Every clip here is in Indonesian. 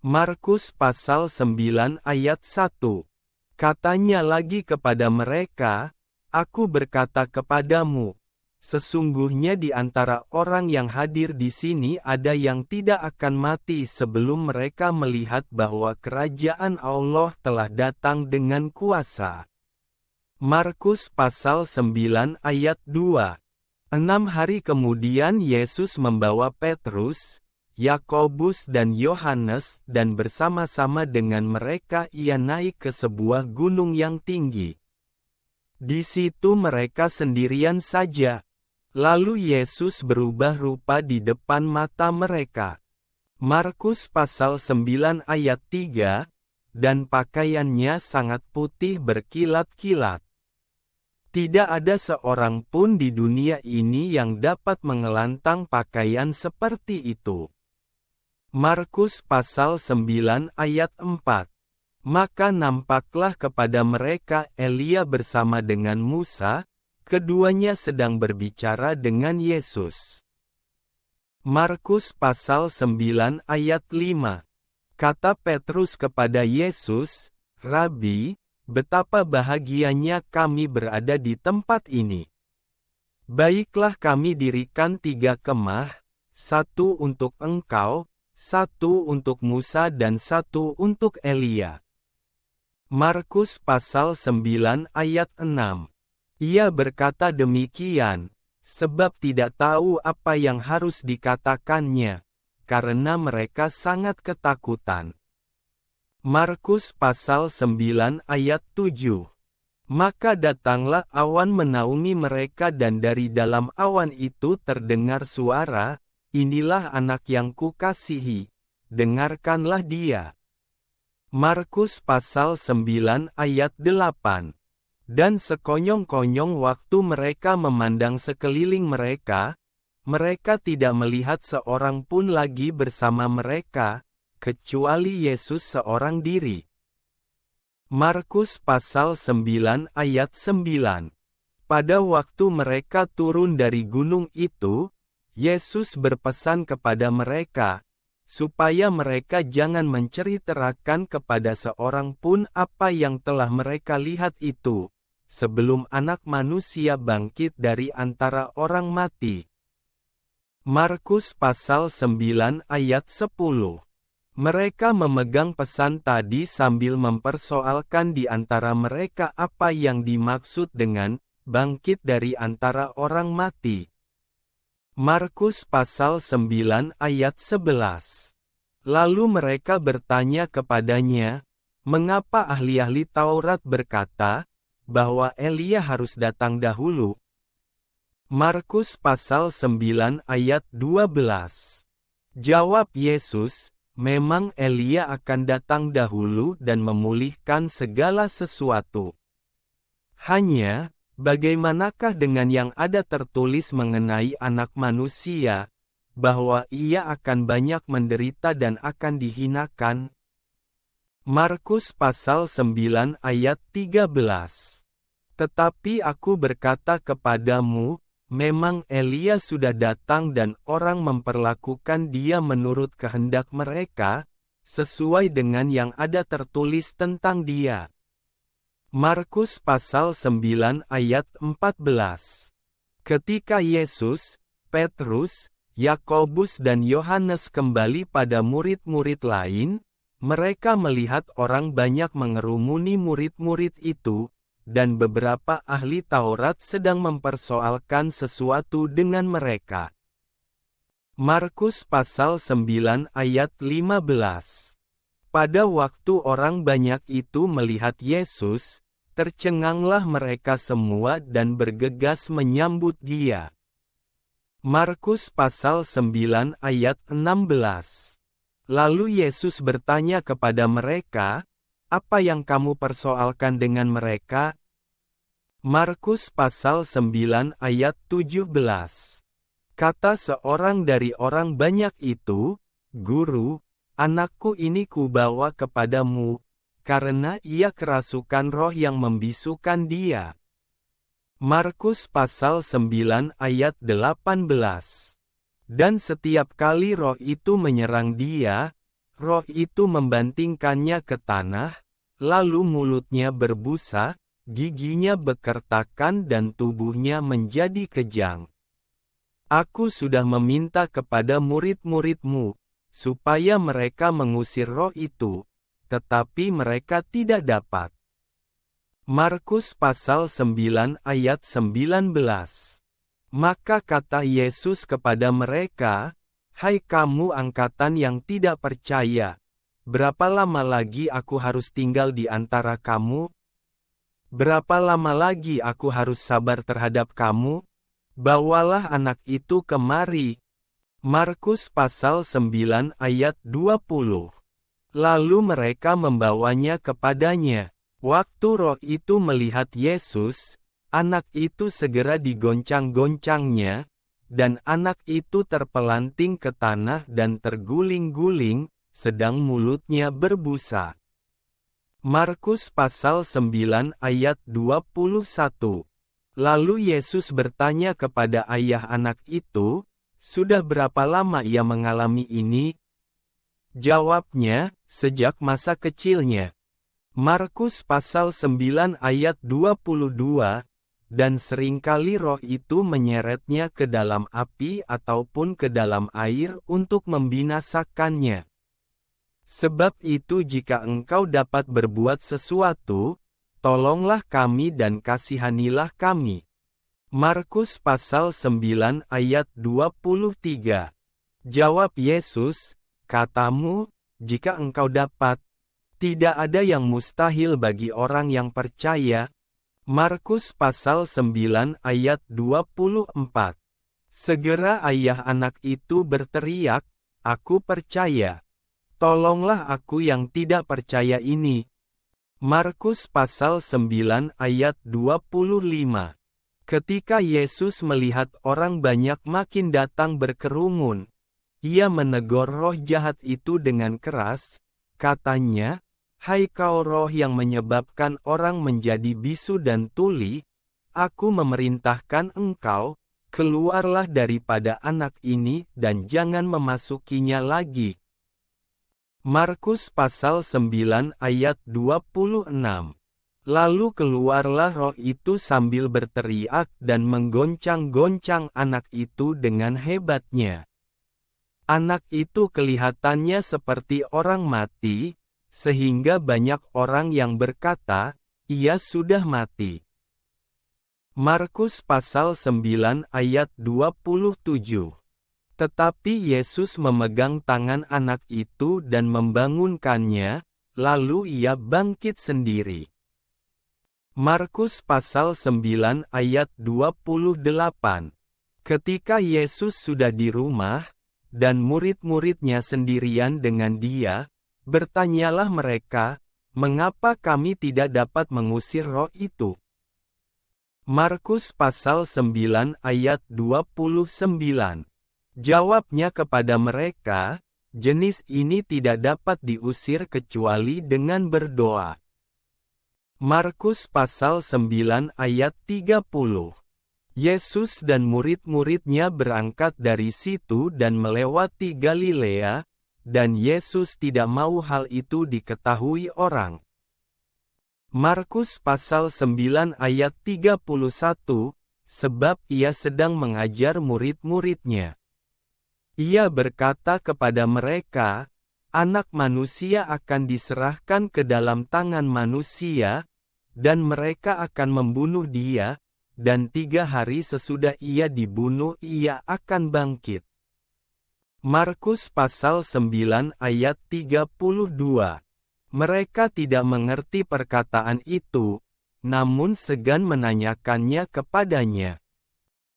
Markus pasal 9 ayat 1. Katanya lagi kepada mereka, "Aku berkata kepadamu, sesungguhnya di antara orang yang hadir di sini ada yang tidak akan mati sebelum mereka melihat bahwa kerajaan Allah telah datang dengan kuasa." Markus pasal 9 ayat 2. 6 hari kemudian Yesus membawa Petrus, Yakobus dan Yohanes dan bersama-sama dengan mereka ia naik ke sebuah gunung yang tinggi. Di situ mereka sendirian saja. Lalu Yesus berubah rupa di depan mata mereka. Markus pasal 9 ayat 3, dan pakaiannya sangat putih berkilat-kilat. Tidak ada seorang pun di dunia ini yang dapat mengelantang pakaian seperti itu. Markus pasal 9 ayat 4. Maka nampaklah kepada mereka Elia bersama dengan Musa, keduanya sedang berbicara dengan Yesus. Markus pasal 9 ayat 5. Kata Petrus kepada Yesus, "Rabi, betapa bahagianya kami berada di tempat ini. Baiklah kami dirikan 3 kemah, 1 untuk engkau, 1 untuk Musa dan 1 untuk Elia." Markus pasal 9 ayat 6. Ia berkata demikian, sebab tidak tahu apa yang harus dikatakannya, karena mereka sangat ketakutan. Markus pasal 9 ayat 7. Maka datanglah awan menaungi mereka dan dari dalam awan itu terdengar suara, "Inilah anak yang kukasihi, dengarkanlah dia." Markus pasal 9 ayat 8. Dan sekonyong-konyong waktu mereka memandang sekeliling mereka, mereka tidak melihat seorang pun lagi bersama mereka, kecuali Yesus seorang diri. Markus pasal 9 ayat 9. Pada waktu mereka turun dari gunung itu, Yesus berpesan kepada mereka, supaya mereka jangan menceritakan kepada seorang pun apa yang telah mereka lihat itu, sebelum Anak Manusia bangkit dari antara orang mati. Markus pasal 9 ayat 10. Mereka memegang pesan tadi sambil mempersoalkan di antara mereka apa yang dimaksud dengan bangkit dari antara orang mati. Markus pasal 9 ayat 11. Lalu mereka bertanya kepadanya, "Mengapa ahli-ahli Taurat berkata bahwa Elia harus datang dahulu?" Markus pasal 9 ayat 12. Jawab Yesus, "Memang Elia akan datang dahulu dan memulihkan segala sesuatu. Hanya, bagaimanakah dengan yang ada tertulis mengenai Anak Manusia, bahwa ia akan banyak menderita dan akan dihinakan?" Markus pasal 9 ayat 13. Tetapi aku berkata kepadamu, memang Elia sudah datang dan orang memperlakukan dia menurut kehendak mereka, sesuai dengan yang ada tertulis tentang dia. Markus pasal 9 ayat 14. Ketika Yesus, Petrus, Yakobus dan Yohanes kembali pada murid-murid lain, mereka melihat orang banyak mengerumuni murid-murid itu, dan beberapa ahli Taurat sedang mempersoalkan sesuatu dengan mereka. Markus pasal 9 ayat 15. Pada waktu orang banyak itu melihat Yesus, tercenganglah mereka semua dan bergegas menyambut dia. Markus pasal 9 ayat 16. Lalu Yesus bertanya kepada mereka, "Apa yang kamu persoalkan dengan mereka?" Markus pasal 9 ayat 17. Kata seorang dari orang banyak itu, "Guru, anakku ini kubawa kepadamu, karena ia kerasukan roh yang membisukan dia." Markus pasal 9 ayat 18. Dan setiap kali roh itu menyerang dia, Roh itu membantingkannya ke tanah, lalu mulutnya berbusa, giginya bekertakan dan tubuhnya menjadi kejang. Aku sudah meminta kepada murid-muridmu, supaya mereka mengusir roh itu, tetapi mereka tidak dapat. Markus pasal 9 ayat 19. Maka kata Yesus kepada mereka, "Hai kamu angkatan yang tidak percaya, berapa lama lagi aku harus tinggal di antara kamu? Berapa lama lagi aku harus sabar terhadap kamu? Bawalah anak itu kemari." Markus pasal 9 ayat 20. Lalu mereka membawanya kepadanya. Waktu roh itu melihat Yesus, anak itu segera digoncang-goncangnya, dan anak itu terpelanting ke tanah dan terguling-guling, sedang mulutnya berbusa. Markus pasal 9 ayat 21. Lalu Yesus bertanya kepada ayah anak itu, "Sudah berapa lama ia mengalami ini?" Jawabnya, "Sejak masa kecilnya." Markus pasal 9 ayat 22, dan seringkali roh itu menyeretnya ke dalam api ataupun ke dalam air untuk membinasakannya. Sebab itu jika engkau dapat berbuat sesuatu, tolonglah kami dan kasihanilah kami. Markus pasal 9 ayat 23. Jawab Yesus, "Katamu, jika engkau dapat, tidak ada yang mustahil bagi orang yang percaya." Markus pasal 9 ayat 24. Segera ayah anak itu berteriak, "Aku percaya. Tolonglah aku yang tidak percaya ini." Markus pasal 9 ayat 25. Ketika Yesus melihat orang banyak makin datang berkerumun, ia menegur roh jahat itu dengan keras, katanya, "Hai kau roh yang menyebabkan orang menjadi bisu dan tuli, aku memerintahkan engkau, keluarlah daripada anak ini dan jangan memasukinya lagi." Markus pasal 9 ayat 26. Lalu keluarlah roh itu sambil berteriak dan menggoncang-goncang anak itu dengan hebatnya. Anak itu kelihatannya seperti orang mati, sehingga banyak orang yang berkata, "Ia sudah mati." Markus pasal 9 ayat 27. Tetapi Yesus memegang tangan anak itu dan membangunkannya, lalu ia bangkit sendiri. Markus pasal 9 ayat 28. Ketika Yesus sudah di rumah, dan murid-muridnya sendirian dengan dia, bertanyalah mereka, "Mengapa kami tidak dapat mengusir roh itu?" Markus pasal 9 ayat 29. Jawabnya kepada mereka, "Jenis ini tidak dapat diusir kecuali dengan berdoa." Markus pasal 9 ayat 30. Yesus dan murid-muridnya berangkat dari situ dan melewati Galilea, dan Yesus tidak mau hal itu diketahui orang. Markus pasal 9 ayat 31, sebab ia sedang mengajar murid-muridnya. Ia berkata kepada mereka, "Anak manusia akan diserahkan ke dalam tangan manusia, dan mereka akan membunuh dia, dan 3 hari sesudah ia dibunuh ia akan bangkit." Markus pasal 9 ayat 32. Mereka tidak mengerti perkataan itu, namun segan menanyakannya kepadanya.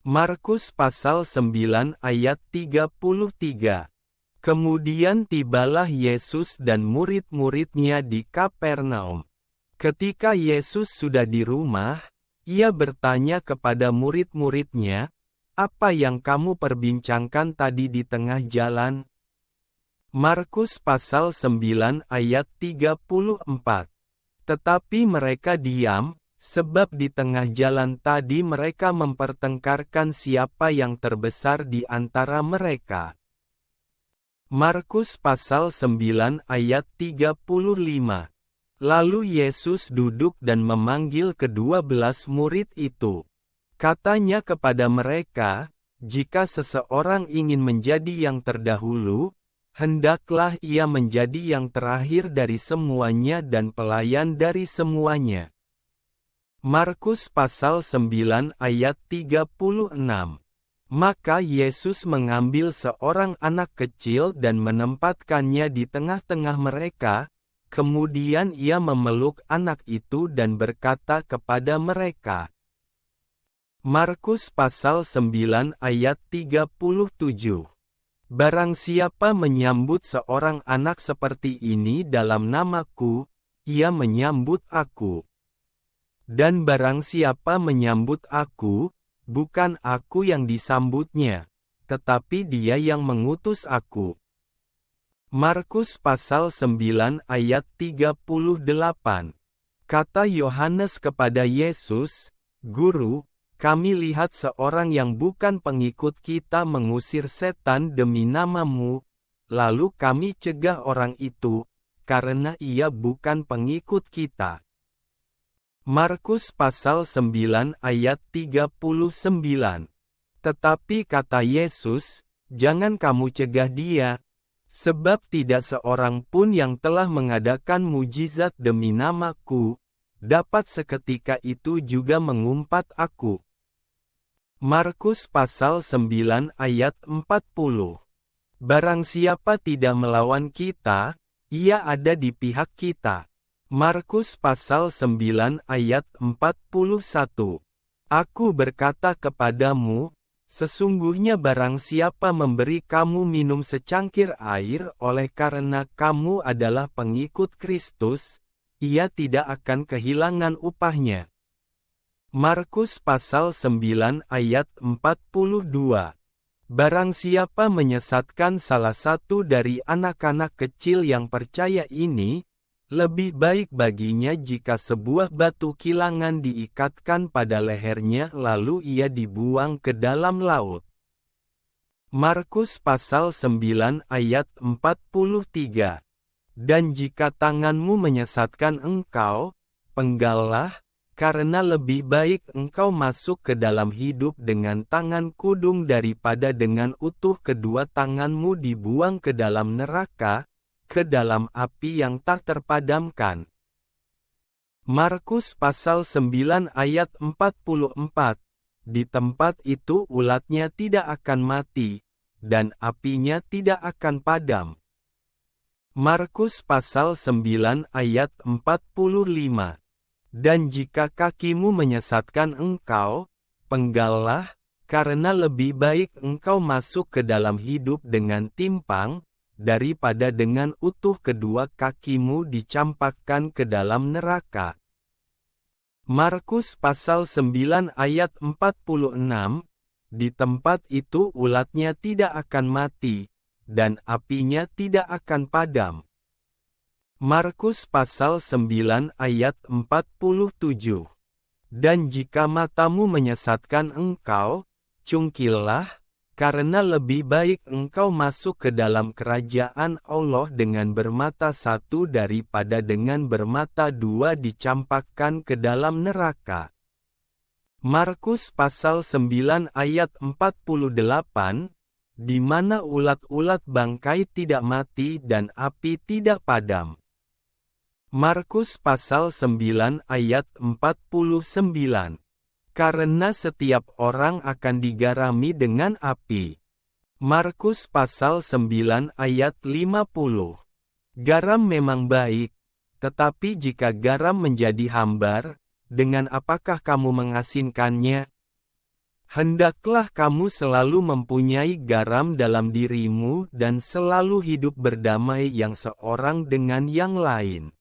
Markus pasal 9 ayat 33. Kemudian tibalah Yesus dan murid-muridnya di Kapernaum. Ketika Yesus sudah di rumah, ia bertanya kepada murid-muridnya, "Apa yang kamu perbincangkan tadi di tengah jalan?" Markus pasal 9 ayat 34. Tetapi mereka diam, sebab di tengah jalan tadi mereka mempertengkarkan siapa yang terbesar di antara mereka. Markus pasal 9 ayat 35. Lalu Yesus duduk dan memanggil ke-12 murid itu. Katanya kepada mereka, jika seseorang ingin menjadi yang terdahulu, hendaklah ia menjadi yang terakhir dari semuanya dan pelayan dari semuanya. Markus pasal 9 ayat 36. Maka Yesus mengambil seorang anak kecil dan menempatkannya di tengah-tengah mereka, kemudian ia memeluk anak itu dan berkata kepada mereka. Markus pasal 9 ayat 37. Barang siapa menyambut seorang anak seperti ini dalam namaku, ia menyambut aku. Dan barang siapa menyambut aku, bukan aku yang disambutnya, tetapi dia yang mengutus aku. Markus pasal 9 ayat 38. Kata Yohanes kepada Yesus, Guru, kami lihat seorang yang bukan pengikut kita mengusir setan demi namamu, lalu kami cegah orang itu, karena ia bukan pengikut kita. Markus pasal 9 ayat 39. Tetapi kata Yesus, jangan kamu cegah dia, sebab tidak seorang pun yang telah mengadakan mujizat demi namaku, dapat seketika itu juga mengumpat aku. Markus pasal 9 ayat 40. Barang siapa tidak melawan kita, ia ada di pihak kita. Markus pasal 9 ayat 41. Aku berkata kepadamu, sesungguhnya barang siapa memberi kamu minum secangkir air oleh karena kamu adalah pengikut Kristus, ia tidak akan kehilangan upahnya. Markus pasal 9 ayat 42. Barang siapa menyesatkan salah satu dari anak-anak kecil yang percaya ini, lebih baik baginya jika sebuah batu kilangan diikatkan pada lehernya lalu ia dibuang ke dalam laut. Markus pasal 9 ayat 43. Dan jika tanganmu menyesatkan engkau, penggallah, karena lebih baik engkau masuk ke dalam hidup dengan tangan kudung daripada dengan utuh kedua tanganmu dibuang ke dalam neraka, ke dalam api yang tak terpadamkan. Markus pasal 9 ayat 44. Di tempat itu ulatnya tidak akan mati, dan apinya tidak akan padam. Markus pasal 9 ayat 45. Dan jika kakimu menyesatkan engkau, penggallah, karena lebih baik engkau masuk ke dalam hidup dengan timpang, daripada dengan utuh kedua kakimu dicampakkan ke dalam neraka. Markus pasal 9 ayat 46. Di tempat itu ulatnya tidak akan mati, dan apinya tidak akan padam. Markus pasal 9 ayat 47. Dan jika matamu menyesatkan engkau, cungkillah, karena lebih baik engkau masuk ke dalam kerajaan Allah dengan bermata satu daripada dengan bermata dua dicampakkan ke dalam neraka. Markus pasal 9 ayat 48, di mana ulat-ulat bangkai tidak mati dan api tidak padam. Markus pasal 9 ayat 49. Karena setiap orang akan digarami dengan api. Markus pasal 9 ayat 50. Garam memang baik, tetapi jika garam menjadi hambar, dengan apakah kamu mengasinkannya? Hendaklah kamu selalu mempunyai garam dalam dirimu dan selalu hidup berdamai yang seorang dengan yang lain.